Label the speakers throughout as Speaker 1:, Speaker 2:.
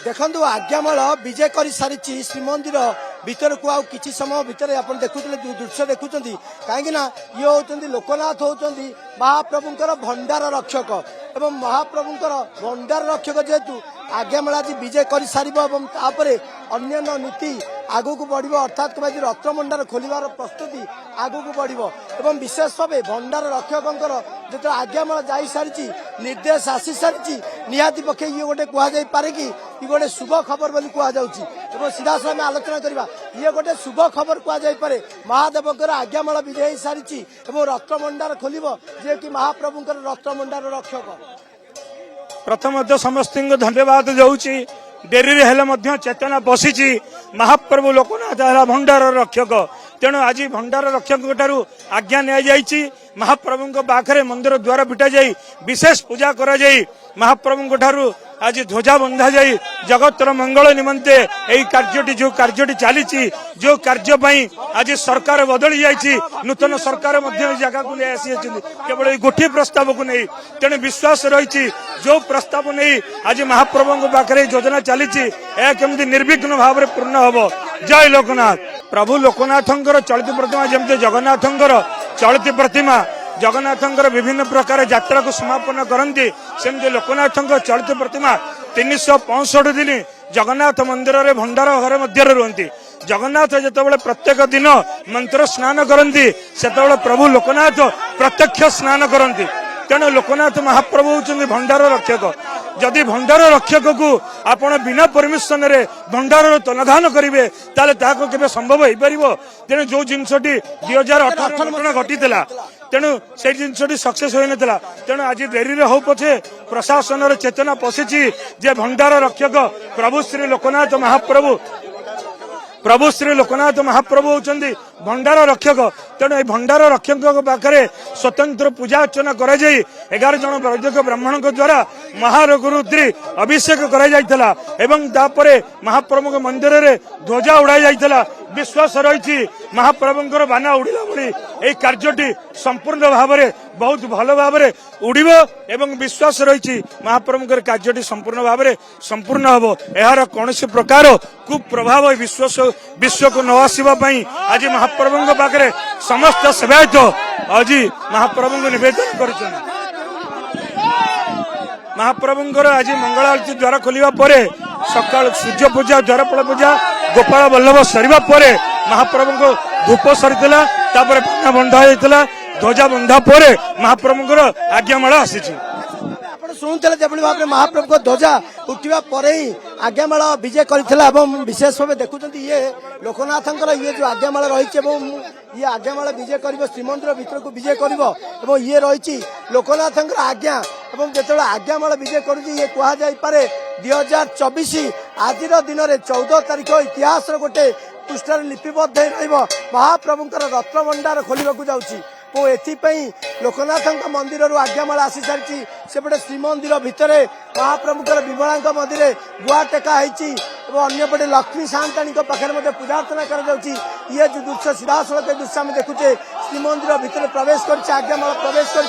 Speaker 1: देखु आज्ञामाल विजय कर सारी श्रीमंदिर भीतर को आउ किछि समय भीतर आप देखुले दृश्य देखुं कहीं ये होती लोकनाथ होती महाप्रभुंर भंडार रक्षक एवं महाप्रभुंर भंडार रक्षक जेहेतु आज्ञामाल आज विजय कर सार अन्य नीति आगू को बढ़ अर्थात रत्नभंडार खोलिबार प्रस्तुति आगू को बढ़ विशेष भाव भंडार रक्षकों जो आज्ञामाल जा सारी निर्देश आसी सारी निहाती पक्षे ये गोटे कहुपे कि गोटे शुभ खबर बोली कहुच्छी सीधा साल आलोचना करवा ये गोटे शुभ खबर कहुपे महादेव आज्ञामाल विजय सारी रत्नभंडार खोल जे कि महाप्रभुंर रत्नभंडार रक्षक
Speaker 2: प्रथम तो समस्त धन्यवाद जाऊँगी डेरी हेले चेतना बसी महाप्रभु लोकनाथ भंडार रक्षक तेणु आज भंडार रक्षक ठारू आज्ञा नि महाप्रभु पाखे मंदिर द्वार पिटा जाई विशेष पूजा करा जाई महाप्रभु ठारू आज ध्वजा बंधा जाई जगतर मंगल निमंते यही कार्यटी जो कार्यटी चली जो कार्य आज सरकार बदली जाइए नूतन सरकार जगह को ले आसी केवल गोटे प्रस्ताव को नहीं तेणु विश्वास रही जो प्रस्ताव नहीं आज महाप्रभु पाखे योजना चली केमती निर्विघ्न भाव में पूर्ण हम जय लोकनाथ प्रभु लोकनाथंकर चलित प्रतिमा जमती जगन्नाथंकर चलित प्रतिमा जगन्नाथंकर विभिन्न प्रकार यात्रा को समापन करती सेमती लोकनाथंकर चलित प्रतिमा 365 दिन जगन्नाथ मंदिर रे भंडार घर मध्य रुहति जगन्नाथ जितेबाला प्रत्येक दिन मंत्र स्नान करती से प्रभु लोकनाथ प्रत्यक्ष स्नान करती तेणु लोकनाथ महाप्रभु होउछन्ति भंडार रक्षक जदि भंडार रक्षक को आपण बिना परमिशन रे भंडार तनाधान करेंगे ताले ताको केबे संभव हो पार तेणु जो जिनसटी 2018 घटी तेणु से जिनसटी सक्सेस हो नाला तेणु आज डेरी हो पछे प्रशासन चेतना पशिची जे भंडार रक्षक प्रभु श्री लोकनाथ महाप्रभु होउछन्ति भंडार रक्षक तेणु ये भंडार रक्षक पाखे स्वतंत्र पूजा अर्चना कर 11 जन वैदिक ब्राह्मण द्वारा महारुद्री अभिषेक कर महाप्रभु मंदिर रे ध्वजा उड़ा जाइतला विश्वास रही महाप्रभुंर बाना उड़िला भली यही कार्यटी संपूर्ण भाव में बहुत भल भाव में उड़िब एवं विश्वास रही महाप्रभुंर कार्यटी संपूर्ण भाव में संपूर्ण हम यार कौन प्रकार कुप्रभाव विश्व को न आसवा आज महाप्रभु पाखे समस्त सेवायत आज महाप्रभु को निवेदन कर महाप्रभुंर आज मंगल आरती द्वार खोलिबा परे सकाल सूर्य पूजा द्वारपाल पूजा गोपाल बल्लभ सरिबा परे महाप्रभु को धूप सरीला पाना बंधा होता ध्वजा बंधा पर महाप्रभुंर आज्ञामाल आसी
Speaker 1: शुणुले जो भाव में महाप्रभु को ध्वजा उठा पर ही आज्ञामाल विजय करथिला विशेष भाव देखुं ये लोकनाथंकर ये जो आज्ञामाल रही ये आज्ञामाल विजय कर श्रीमंदिर भीतर को विजय कर ये रही लोकनाथंकर आज्ञा जो आज्ञामाल विजय कर कहुपे 2024 आज दिन में 14 तारीख इतिहास गोटे पृष्ठ लिपिबद्ध महाप्रभुंर रत्नभंडार खोलने जाऊँगी लोकनाथ मंदिर आज्ञामाल आसी सारी सेपटे श्रीमंदिर भितर महाप्रभुंर विमला मंदिर गुआ टेका अंपटे लक्ष्मी सान्ताणी पाखे पूजा अर्चना कर ये जो दृश्य सीधासलख दृश्य आम देखुचे श्रीमंदिर भितर प्रवेश कर आज्ञामाल प्रवेश कर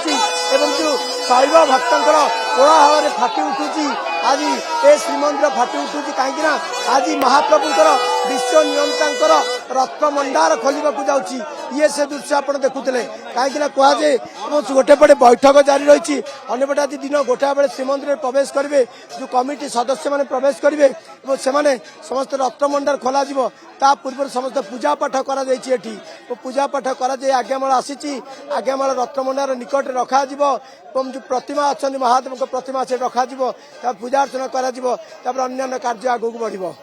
Speaker 1: शैव भक्तर कोलाहल फाटी उठुची आज ए श्रीमंदिर फाटी उठुची कहीं आज महाप्रभुंर विश्व नियंता रत्नभंडार खोलने जाऊँगी ये से दृश्य आप देखुले कहीं कहुए गोटे पटे बैठक जारी रही अंपटे आज दिन गोटा बेले श्रीमंदिर प्रवेश करेंगे जो कमिटी सदस्य मैंने प्रवेश करेंगे से समस्त रत्नभंडार खोल पूर्व समस्त पूजा पाठ कर पूजा पाठ कर आज्ञामाल आसी आज्ञामाल रत्नभंडार निकट रखा जो प्रतिमा अच्छा महादेव प्रतिमा से रखा पूजा अर्चना कर अन्य कार्य आगू बढ़।